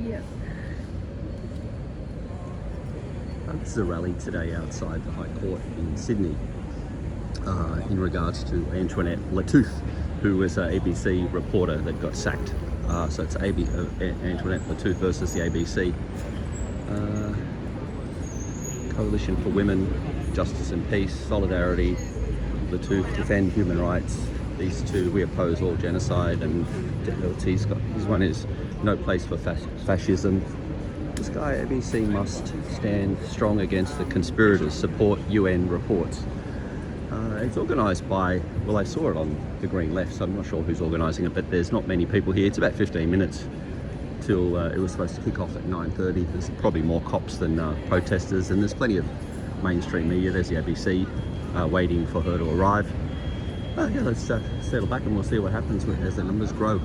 Yeah. This is a rally today outside the High Court in Sydney in regards to Antoinette Lattouf, who was an ABC reporter that got sacked. So it's Antoinette Lattouf versus the ABC. Coalition for Women, Justice and Peace, Solidarity, Lattouf, Defend Human Rights. These two, we oppose all genocide, and his one is No Place for Fascism. This guy, ABC, must stand strong against the conspirators, support UN reports. It's organised by, well, I saw it on the Green Left, so I'm not sure who's organising it, but there's not many people here. It's about 15 minutes till it was supposed to kick off at 9:30. There's probably more cops than protesters, and there's plenty of mainstream media. There's the ABC waiting for her to arrive. Yeah, let's settle back and we'll see what happens as the numbers grow.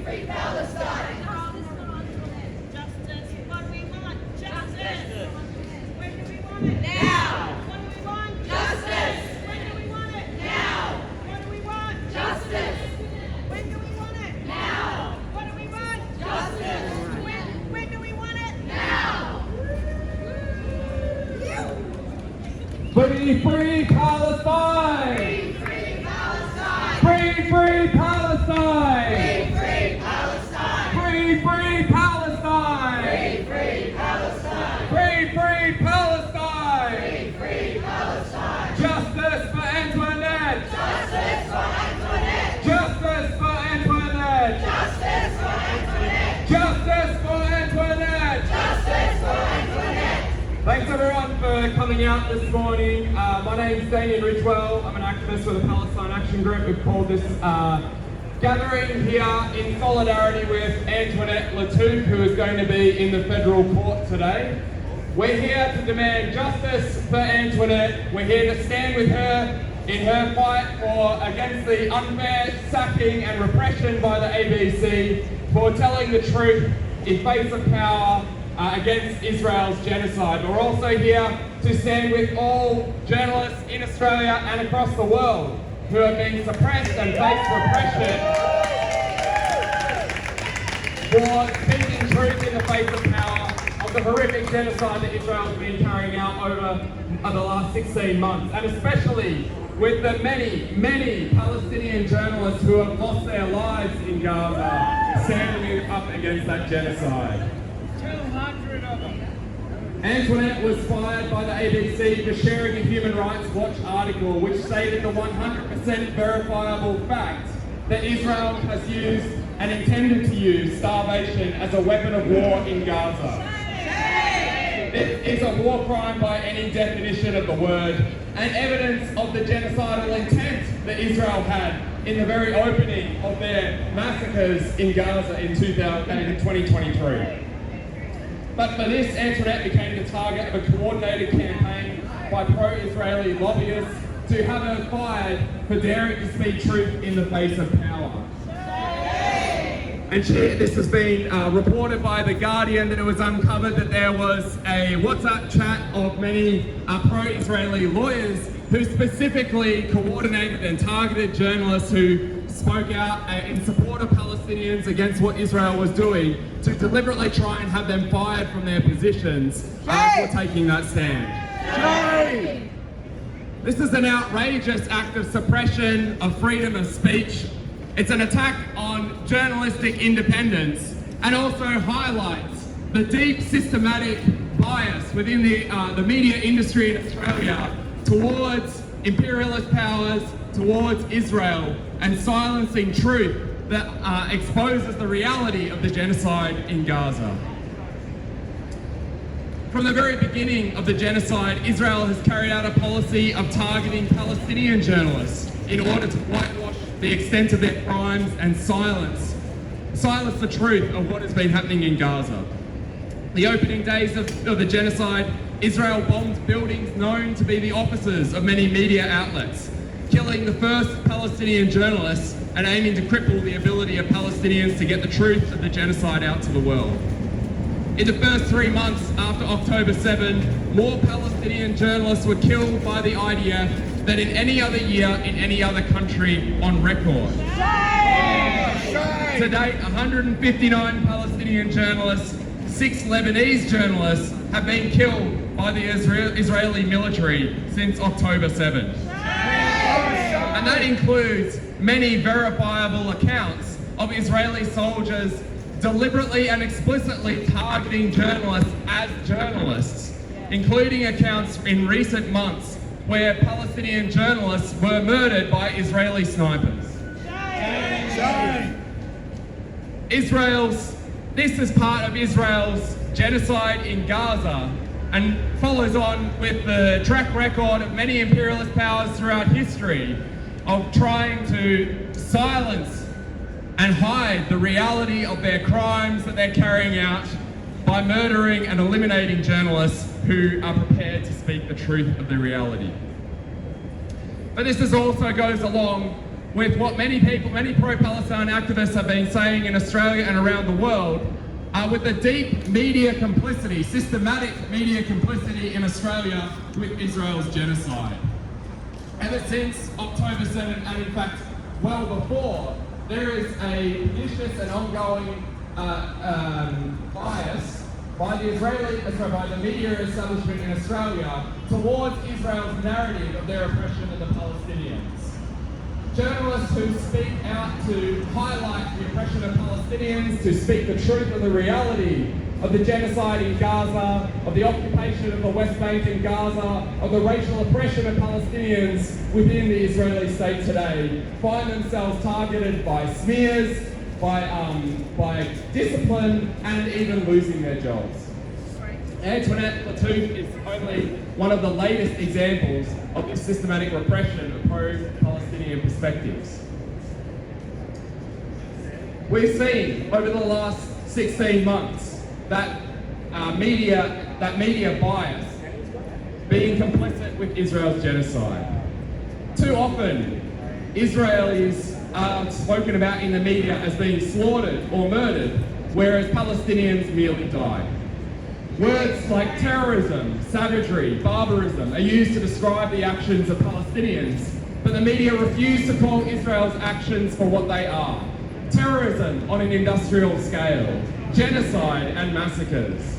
Free Palestine! Justice, what do we want? Justice! When do we want it? Now! What do we want? Justice! When do we want it? Now! What do we want? Justice! When do we want it? Now! What do we want? Justice! When do we want it? Now! Free Palestine! Free Palestine! Free Palestine! Free Palestine! Free Palestine! Free Palestine! Free Palestine! Free Palestine! Justice for Antoinette! Justice for Antoinette! Justice for Antoinette! Justice for Antoinette! Justice for Antoinette! Justice for Antoinette! Thanks everyone for coming out this morning. My name's Damien Ridgewell. I'm an activist with the Palestine Action Group. We've called this gathering here in solidarity with Antoinette Lattouf, who is going to be in the federal court today. We're here to demand justice for Antoinette. We're here to stand with her in her fight against the unfair sacking and repression by the ABC, for telling the truth in face of power against Israel's genocide. We're also here to stand with all journalists in Australia and across the world who have been suppressed and face repression for speaking truth in the face of power of the horrific genocide that Israel's been carrying out over the last 16 months, and especially with the many Palestinian journalists who have lost their lives in Gaza standing up against that genocide. 200 of them. Antoinette was fired by the ABC for sharing a Human Rights Watch article which stated the 100% verifiable fact that Israel has used and intended to use starvation as a weapon of war in Gaza. It is a war crime by any definition of the word, and evidence of the genocidal intent that Israel had in the very opening of their massacres in Gaza in 2023. But for this, Antoinette became the target of a coordinated campaign by pro-Israeli lobbyists to have her fired for daring to speak truth in the face of power. And this has been reported by The Guardian that it was uncovered that there was a WhatsApp chat of many pro-Israeli lawyers who specifically coordinated and targeted journalists who spoke out in support of Palestinians against what Israel was doing, to deliberately try and have them fired from their positions for taking that stand. This is an outrageous act of suppression of freedom of speech. It's an attack on journalistic independence, and also highlights the deep systematic bias within the media industry in Australia towards imperialist powers, towards Israel, and silencing truth that exposes the reality of the genocide in Gaza. From the very beginning of the genocide, Israel has carried out a policy of targeting Palestinian journalists in order to whitewash the extent of their crimes and silence the truth of what has been happening in Gaza. The opening days of the genocide, Israel bombed buildings known to be the offices of many media outlets, killing the first Palestinian journalists and aiming to cripple the ability of Palestinians to get the truth of the genocide out to the world. In the first 3 months after October 7, more Palestinian journalists were killed by the IDF than in any other year in any other country on record. To date, 159 Palestinian journalists, 6 Lebanese journalists have been killed by the Israeli military since October 7. And that includes many verifiable accounts of Israeli soldiers deliberately and explicitly targeting journalists as journalists, including accounts in recent months where Palestinian journalists were murdered by Israeli snipers. This is part of Israel's genocide in Gaza and follows on with the track record of many imperialist powers throughout history of trying to silence and hide the reality of their crimes that they're carrying out by murdering and eliminating journalists who are prepared to speak the truth of the reality. But this also goes along with what many pro-Palestine activists have been saying in Australia and around the world, with the deep media complicity, systematic media complicity in Australia with Israel's genocide. Ever since October 7, and in fact well before, there is a pernicious and ongoing bias by the media establishment in Australia towards Israel's narrative of their oppression of the Palestinians. Journalists who speak out to highlight the oppression of Palestinians, to speak the truth of the reality of the genocide in Gaza, of the occupation of the West Bank in Gaza, of the racial oppression of Palestinians within the Israeli state today, find themselves targeted by smears, by discipline, and even losing their jobs. Antoinette Lattouf is only one of the latest examples of this systematic repression of pro-Palestinian perspectives. We've seen over the last 16 months that media bias being complicit with Israel's genocide. Too often, Israelis are spoken about in the media as being slaughtered or murdered, whereas Palestinians merely died. Words like terrorism, savagery, barbarism are used to describe the actions of Palestinians, but the media refuse to call Israel's actions for what they are: terrorism on an industrial scale, genocide and massacres.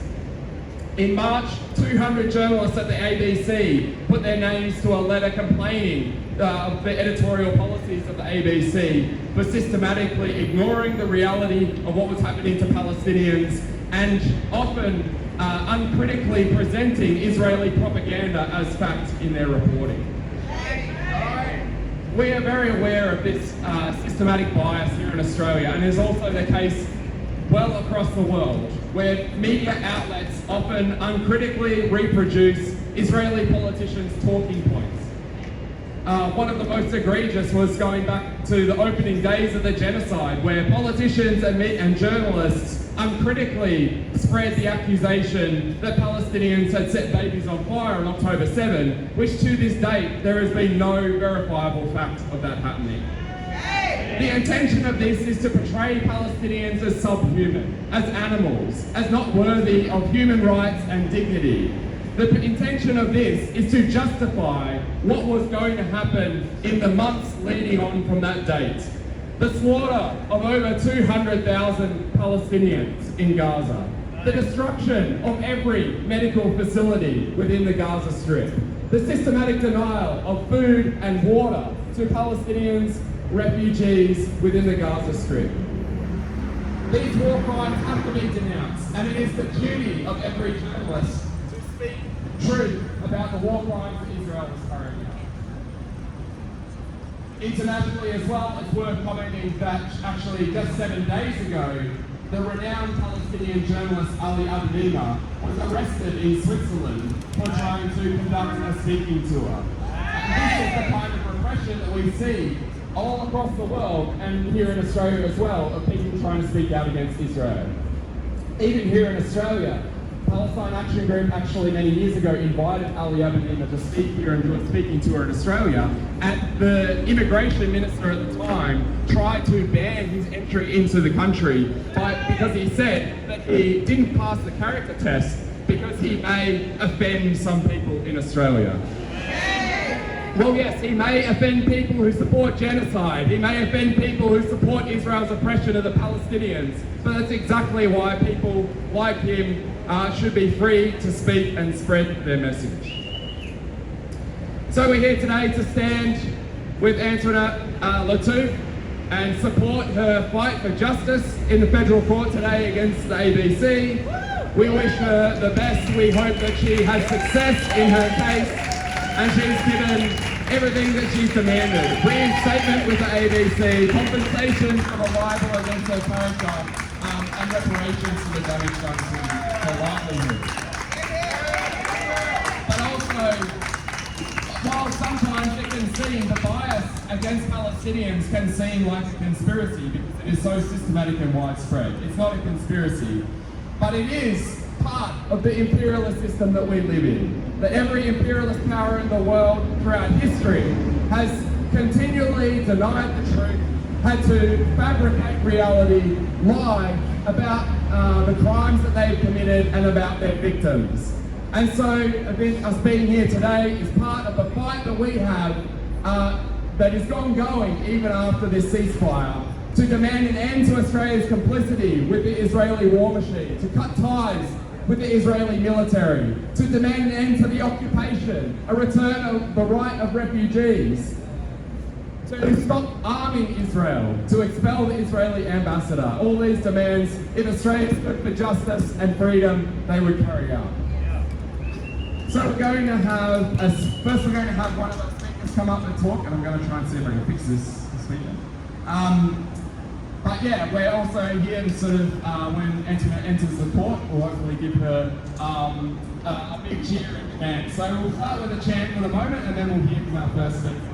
In March, 200 journalists at the ABC put their names to a letter complaining of the editorial policies of the ABC for systematically ignoring the reality of what was happening to Palestinians and often uncritically presenting Israeli propaganda as fact in their reporting. We are very aware of this systematic bias here in Australia, and is also the case well across the world, where media outlets often uncritically reproduce Israeli politicians' talking points. One of the most egregious was going back to the opening days of the genocide, where politicians and journalists uncritically spread the accusation that Palestinians had set babies on fire on October 7, which to this date there has been no verifiable fact of that happening. The intention of this is to portray Palestinians as subhuman, as animals, as not worthy of human rights and dignity. The intention of this is to justify what was going to happen in the months leading on from that date. The slaughter of over 200,000 Palestinians in Gaza. The destruction of every medical facility within the Gaza Strip. The systematic denial of food and water to Palestinians, refugees within the Gaza Strip. These war crimes have to be denounced, and it is the duty of every journalist to speak truth about the war crimes that Israel is carrying out. Internationally as well, it's worth commenting that actually just 7 days ago, the renowned Palestinian journalist Ali Abdullah was arrested in Switzerland for trying to conduct a speaking tour. This is the kind of repression that we see all across the world and here in Australia as well, of people trying to speak out against Israel. Even here in Australia, Palestine Action Group actually many years ago invited Ali Abdullah to speak here and do a speaking tour in Australia, and the immigration minister at the time tried to ban his entry into the country because he said that he didn't pass the character test because he may offend some people in Australia. Well, yes, he may offend people who support genocide. He may offend people who support Israel's oppression of the Palestinians. But that's exactly why people like him should be free to speak and spread their message. So we're here today to stand with Antoinette Lattouf and support her fight for justice in the federal court today against the ABC. We wish her the best. We hope that she has success in her case, and she's given everything that she's demanded. Reinstatement with the ABC, compensation for the libel against her character, and reparations for the damage done to her livelihood. But also, while sometimes it can seem, the bias against Palestinians can seem like a conspiracy because it is so systematic and widespread. It's not a conspiracy, but it is part of the imperialist system that we live in. That every imperialist power in the world throughout history has continually denied the truth, had to fabricate reality, lie about the crimes that they've committed and about their victims. And so I think us being here today is part of the fight that we have that is ongoing even after this ceasefire, to demand an end to Australia's complicity with the Israeli war machine, to cut ties with the Israeli military, to demand an end to the occupation, a return of the right of refugees, to stop arming Israel, to expel the Israeli ambassador. All these demands, if Australia stood for justice and freedom, they would carry out. So we're going to have, first we're going to have one of the speakers come up and talk, and I'm going to try and see if I can fix this speaker. But yeah, we're also here to sort of, when Antoinette enters the court, we'll hopefully give her a big cheer and command. So we'll start with a chant for the moment, and then we'll hear from our first speaker.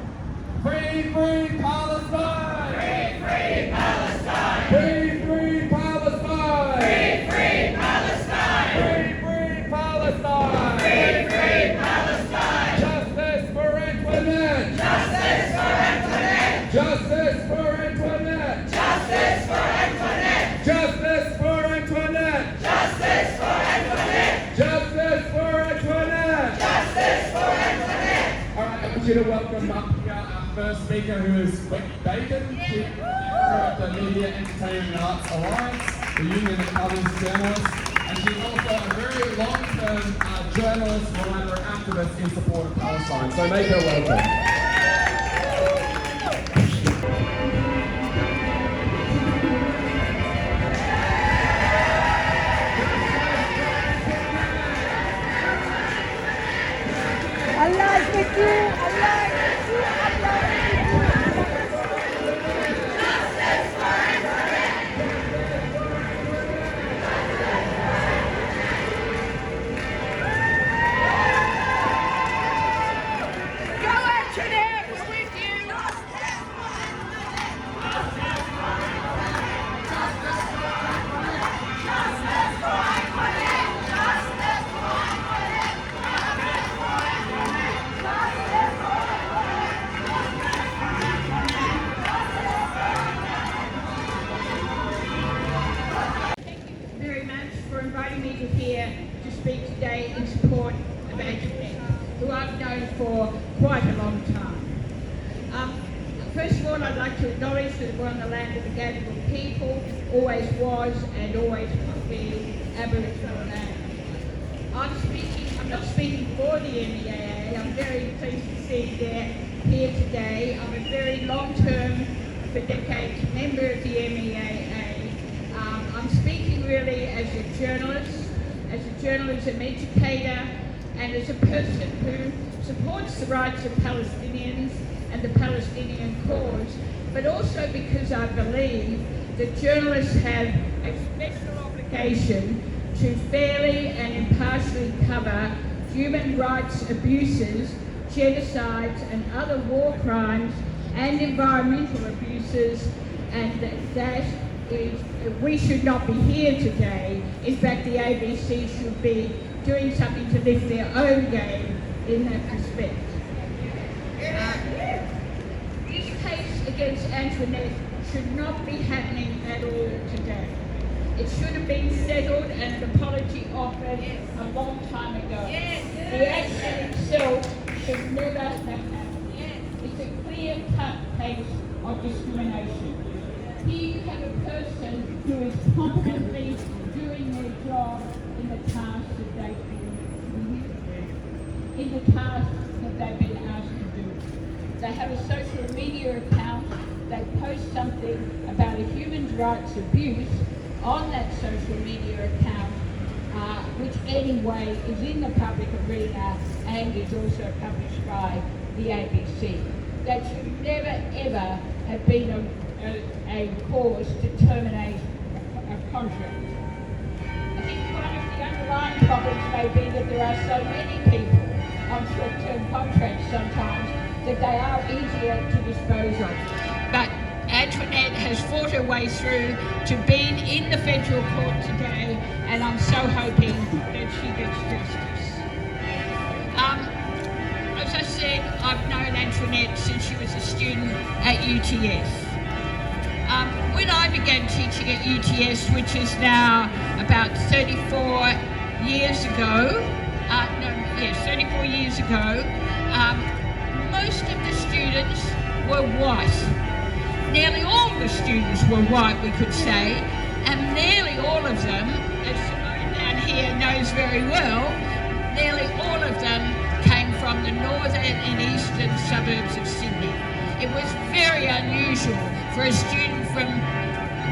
Free, free Palestine! Free, free Palestine! Free, free Palestine! Free, free Palestine! Free, free Palestine! Free, free Palestine! Justice for Antoinette! Justice for Antoinette! Justice for Antoinette! Justice for Antoinette! Justice for Antoinette! Justice for Antoinette! Justice for Antoinette! Justice for Antoinette! All right, I want you to welcome up here our first speaker, who is Wendy Bacon, Chief Editor of the Media, Entertainment and Arts Alliance, the union that covers journalists, and she's also a very long-term journalist, writer, and activist in support of Palestine. So make her welcome. Allah is with you. Allah is with you. Allah is with you. Justice for Antoinette! Go Antoinette, we're with you. Very much for inviting me to here to speak today in support of Antoinette, who I've known for quite a long time. First of all, I'd like to acknowledge that we're on the land of the Gadigal people, always was and always will be Aboriginal land. I'm not speaking for the MEAA. I'm very pleased to see you here today. I'm a very long-term, for decades, member of the MEAA. I'm speaking really as a journalism educator, and as a person who supports the rights of Palestinians and the Palestinian cause, but also because I believe that journalists have a special obligation to fairly and impartially cover human rights abuses, genocides and other war crimes and environmental abuses, and that is, we should not be here today. In fact, the ABC should be doing something to lift their own game in that respect. This case against Antoinette should not be happening at all today. It should have been settled and an apology offered a long time ago. The action itself should never have happened. It's a clear-cut case of discrimination. Here you have a person who is competently doing their job in the task that they've been asked to do. They have a social media account. They post something about a human rights abuse on that social media account, which anyway is in the public arena and is also published by the ABC. That should never ever have been a cause to terminate a contract. I think one of the underlying problems may be that there are so many people on short-term contracts sometimes that they are easier to dispose of. But Antoinette has fought her way through to being in the federal court today, and I'm so hoping that she gets justice. As I said, I've known Antoinette since she was a student at UTS. When I began teaching at UTS, which is now about 34 years ago, 34 years ago, most of the students were white. Nearly all the students were white, we could say, and nearly all of them, as Simone down here knows very well, nearly all of them came from the northern and eastern suburbs of Sydney. It was very unusual for a student from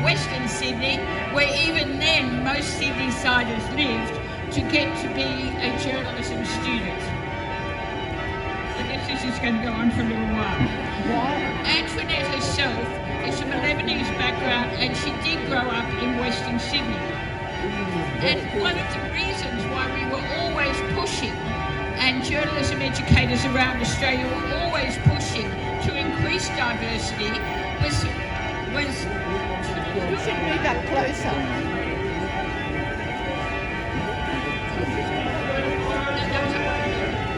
Western Sydney, where even then most Sydney-siders lived, to get to be a journalism student. I guess this is going to go on for a little while. Antoinette herself is from a Lebanese background, and she did grow up in Western Sydney. And one of the reasons why we were always pushing, and journalism educators around Australia were always pushing to increase diversity, was You should move up closer.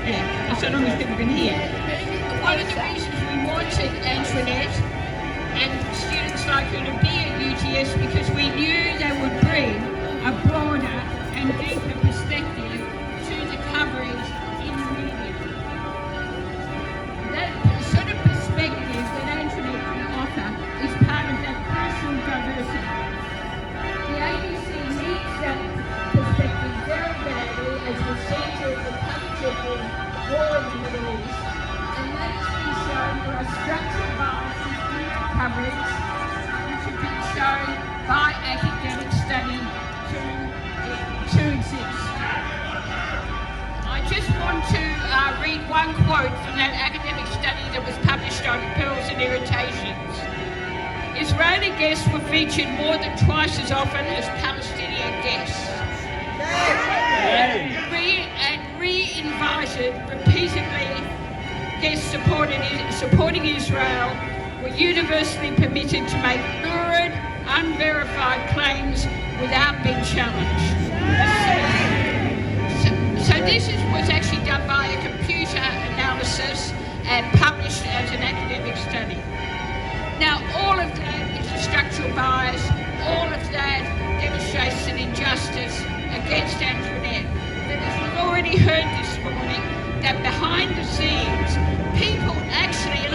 Yeah, so long as people can hear. One of the reasons we wanted Antoinette and students like her to be at UTS because we knew they would bring a broader and deeper perspective to the coverage in the media. That sort of perspective that Antoinette can offer is part of that crucial diversity. The ABC needs that perspective very badly as we see through the coverage of the war in the Middle East, and that has been shown there are structural biases in that coverage which have been shown by academic study to exist. I just want to read one quote from that academic study that was published on Pearls and Irritations. Israeli guests were featured more than twice as often as Palestinian guests. And re-invited repeatedly, guests supporting Israel were universally permitted to make lurid, unverified claims without being challenged. So this was actually done by a computer analysis and published as an academic study. Now, all of that is a structural bias. All of that demonstrates an injustice against Antoinette. But as we've already heard this morning, that behind the scenes, people actually, and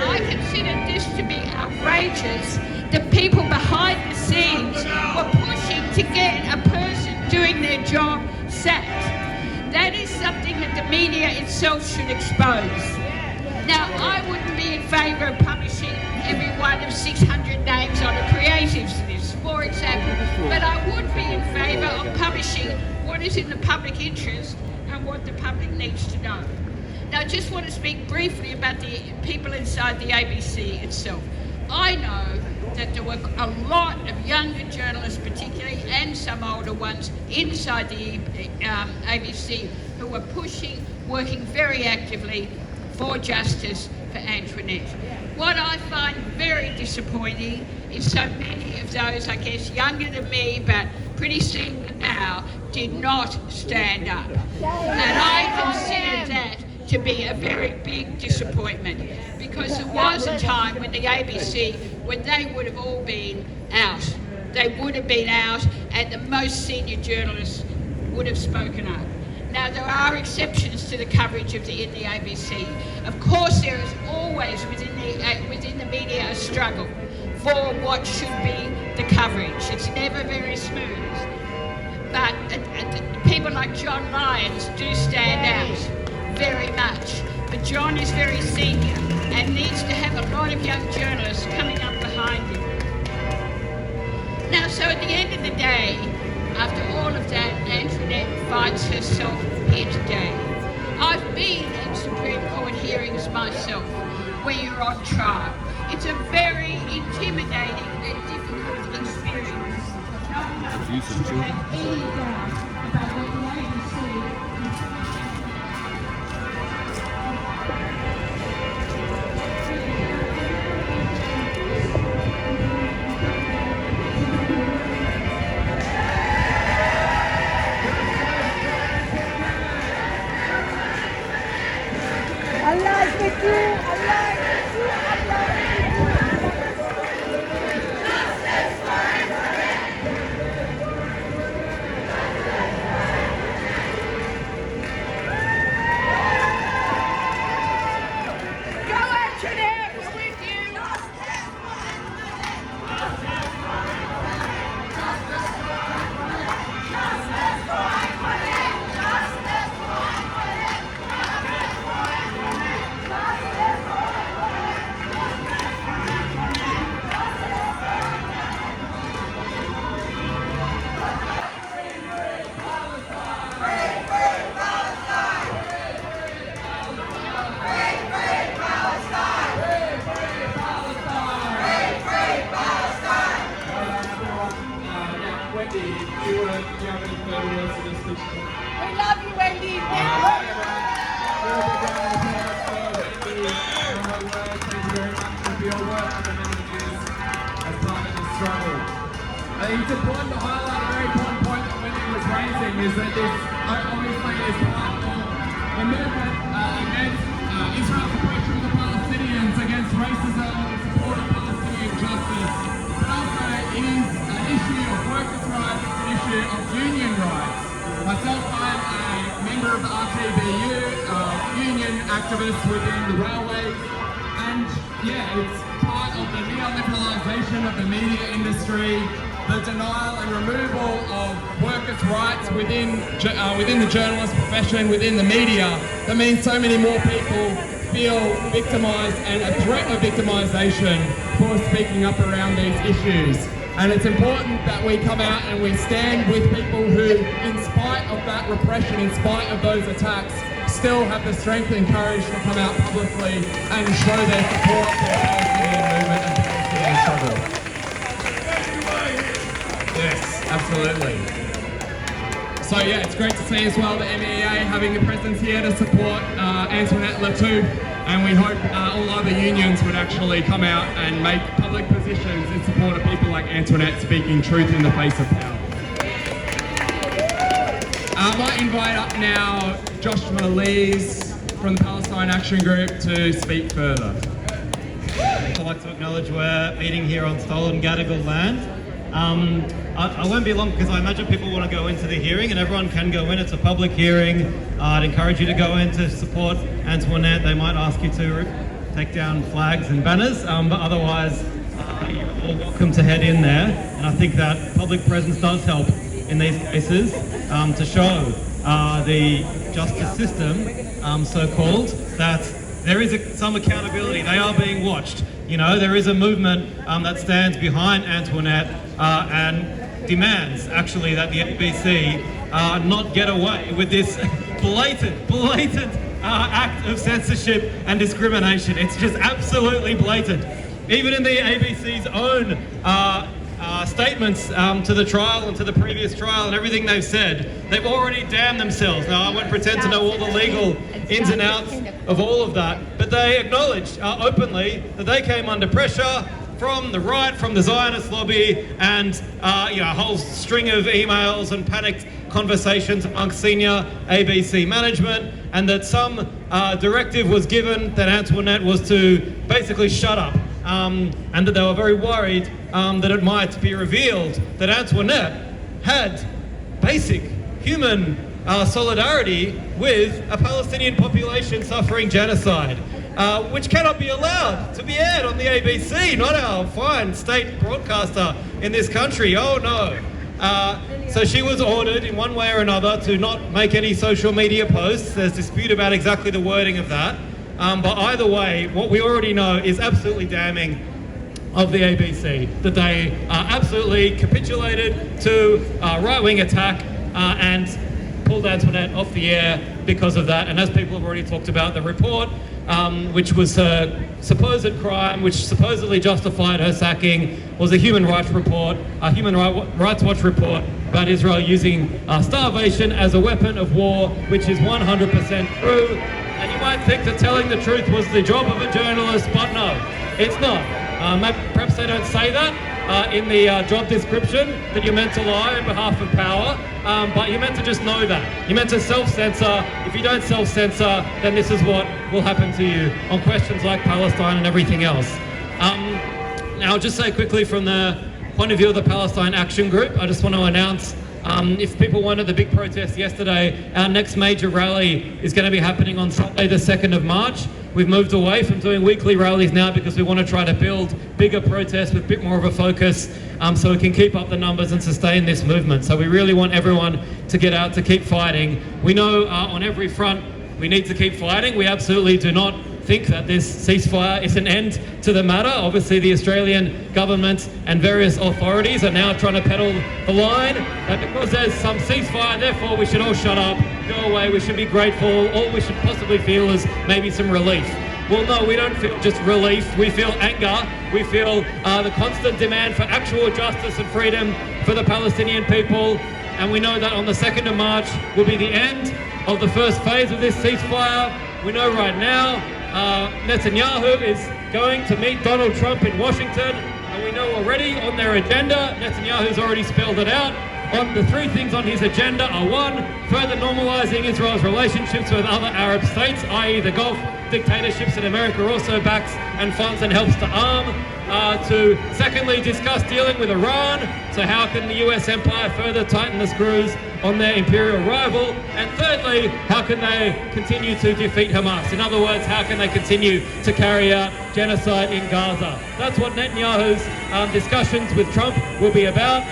I consider this to be outrageous, the people behind the scenes were pushing to get a person doing their job sacked. That is something that the media itself should expose. Now, I wouldn't be in favour of publishing every one of 600 names on a creatives list, for example, but I would be in favour of publishing what is in the public interest and what the public needs to know. Now, I just want to speak briefly about the people inside the ABC itself. I know that there were a lot of younger journalists particularly, and some older ones inside the ABC who were pushing, working very actively for justice for Antoinette. What I find very disappointing is so many of those, I guess, younger than me, but pretty senior now, did not stand up. And I consider that to be a very big disappointment, because there was a time when the ABC, when they would have all been out. They would have been out, and the most senior journalists would have spoken up. Now, there are exceptions to the coverage in the ABC. Of course, there is always within the media a struggle for what should be the coverage. It's never very smooth. But people like John Lyons do stand out very much. But John is very senior and needs to have a lot of young journalists coming up behind him. Now, so at the end of the day, after all of that, Antoinette finds herself here today. I've been in Supreme Court hearings myself, where you're on trial. It's a very intimidating and difficult experience. Abuse of children. Any doubt about what the ABC Allah is with you. Allah is with you. Allah is with you. Go Antoinette, we're with you. Wendy, do you have any further words to this speech? We love you, Wendy. I think it's important to highlight a very important point that Wendy was raising, is that this obviously is part of the movement against Israel's oppression of the Palestinians, against racism, in support of Palestinian justice, but also is an issue of workers' rights, an issue of union rights. Myself, I'm a member of the RTBU, union activist within the railways, and yeah, it's part of the neoliberalisation of the media industry, the denial and removal of workers' rights within the journalist profession, within the media, that means so many more people feel victimised and a threat of victimisation for speaking up around these issues. And it's important that we come out and we stand with people who, in spite of that repression, in spite of those attacks, still have the strength and courage to come out publicly and show their support for the Palestinian movement and Palestinian struggle. Yes, absolutely. So yeah, it's great to see as well the MEA having a presence here to support Antoinette Lattouf, and we hope all other unions would actually come out and make public positions in support of people like Antoinette speaking truth in the face of power. I might invite up now Joshua Lees from the Palestine Action Group to speak further. I'd like to acknowledge we're meeting here on stolen Gadigal land. I won't be long because I imagine people want to go into the hearing, and everyone can go in. It's a public hearing. I'd encourage you to go in to support Antoinette. They might ask you to take down flags and banners, but otherwise you're all welcome to head in there. And I think that public presence does help in these cases to show the justice system, so-called, that there is some accountability. They are being watched. You know, there is a movement that stands behind Antoinette and demands, actually, that the ABC not get away with this blatant act of censorship and discrimination. It's just absolutely blatant. even in the ABC's own statements to the trial and to the previous trial and everything they've said, they've already damned themselves. Now, I won't pretend to know all the legal ins and outs of all of that, but they acknowledged openly that they came under pressure from the right, from the Zionist lobby, and a whole string of emails and panicked conversations amongst senior ABC management, and that some directive was given that Antoinette was to basically shut up, and that they were very worried that it might be revealed that Antoinette had basic human solidarity with a Palestinian population suffering genocide, which cannot be allowed to be aired on the ABC, not our fine state broadcaster in this country. Oh no. So she was ordered in one way or another to not make any social media posts. There's dispute about exactly the wording of that. But either way, what we already know is absolutely damning of the ABC, that they absolutely capitulated to right-wing attack and pulled Antoinette off the air because of that. And as people have already talked about, the report, which was a supposed crime, which supposedly justified her sacking, was a Human Rights report, a Human Rights Watch report about Israel using starvation as a weapon of war, which is 100% true. And you might think that telling the truth was the job of a journalist, but no, it's not. Perhaps they don't say that in the job description, that you're meant to lie on behalf of power, but you're meant to just know that. You're meant to self-censor. If you don't self-censor, then this is what will happen to you on questions like Palestine and everything else. Now, I'll just say quickly from the point of view of the Palestine Action Group, I just want to announce, if people wanted the big protest yesterday, our next major rally is going to be happening on Sunday the 2nd of March. We've moved away from doing weekly rallies now because we want to try to build bigger protests with a bit more of a focus, so we can keep up the numbers and sustain this movement. So we really want everyone to get out, to keep fighting. We know on every front we need to keep fighting. We absolutely do not think that this ceasefire is an end to the matter. Obviously, the Australian government and various authorities are now trying to peddle the line that because there's some ceasefire, therefore we should all shut up, go away, we should be grateful, all we should possibly feel is maybe some relief. Well, no, we don't feel just relief. We feel anger. We feel the constant demand for actual justice and freedom for the Palestinian people. And we know that on the 2nd of March will be the end of the first phase of this ceasefire. We know right now Netanyahu is going to meet Donald Trump in Washington, and we know already on their agenda, Netanyahu's already spelled it out. On the three things on his agenda are: one, further normalizing Israel's relationships with other Arab states, i.e. the Gulf dictatorships that America also backs and funds and helps to arm. To secondly, discuss dealing with Iran. So how can the US empire further tighten the screws on their imperial rival? And thirdly, how can they continue to defeat Hamas? In other words, how can they continue to carry out genocide in Gaza? That's what Netanyahu's discussions with Trump will be about.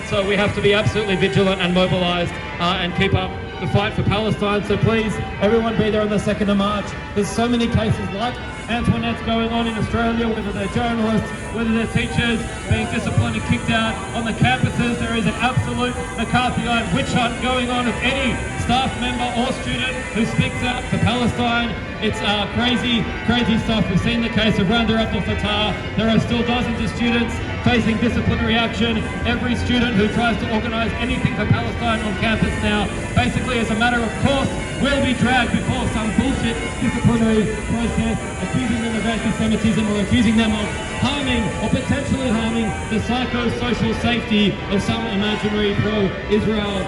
So we have to be absolutely vigilant and mobilized and keep up the fight for Palestine. So please, everyone be there on the 2nd of March. There's so many cases like Antoinette's going on in Australia, whether they're journalists, whether they're teachers being disciplined and kicked out on the campuses. There is an absolute McCarthyite witch hunt going on of any staff member or student who speaks out for Palestine. It's crazy, crazy stuff. We've seen the case of Randa Abdel Fattah. There are still dozens of students facing disciplinary action. Every student who tries to organise anything for Palestine on campus now, basically as a matter of course, will be dragged before some bullshit disciplinary process, accusing them of anti-Semitism or accusing them of harming or potentially harming the psychosocial safety of some imaginary pro-Israel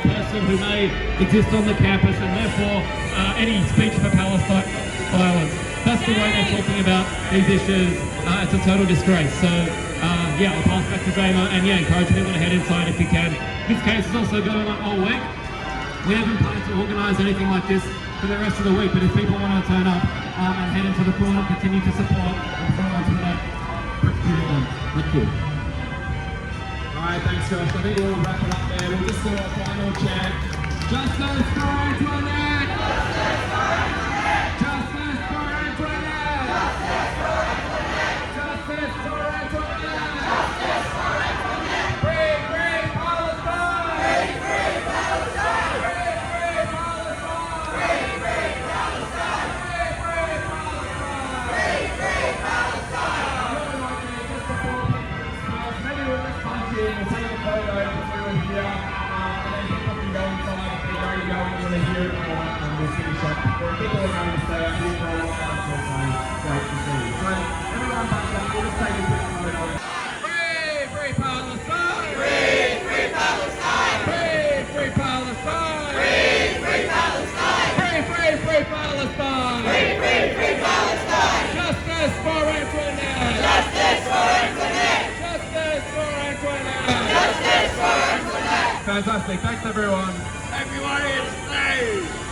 person who may exist on the campus, and therefore any speech for Palestine violence. That's the way they're talking about these issues. It's a total disgrace. So yeah, I'll pass back to Damo, and yeah, encourage people to head inside if you can. This case is also going on all week. We haven't planned to organise anything like this for the rest of the week, but if people want to turn up and head into the pool and continue to support, we'll throw on to that. Thank you. Alright, thanks Josh. I think we'll wrap it up there. We'll just do a final chant. Justice for Antoinette! Justice for Antoinette! Justice for Antoinette! Justice for Antoinette! Justice for Antoinette! Free, free Palestine! Free, free Palestine! Free, free Palestine! Free, free Palestine! Free, free Palestine! Free, free Palestine! almost finish up. There are people that are going to stay up here for a while. That's also great to see. So everyone back up. We'll just take a quick moment of free Palestine! Free Palestine! Free Palestine! Free Palestine! Free Palestine! Free Palestine! Justice for Antoinette! Justice for Antoinette! Justice for Antoinette! Justice for Antoinette! Fantastic. Thanks everyone. Everyone is saved!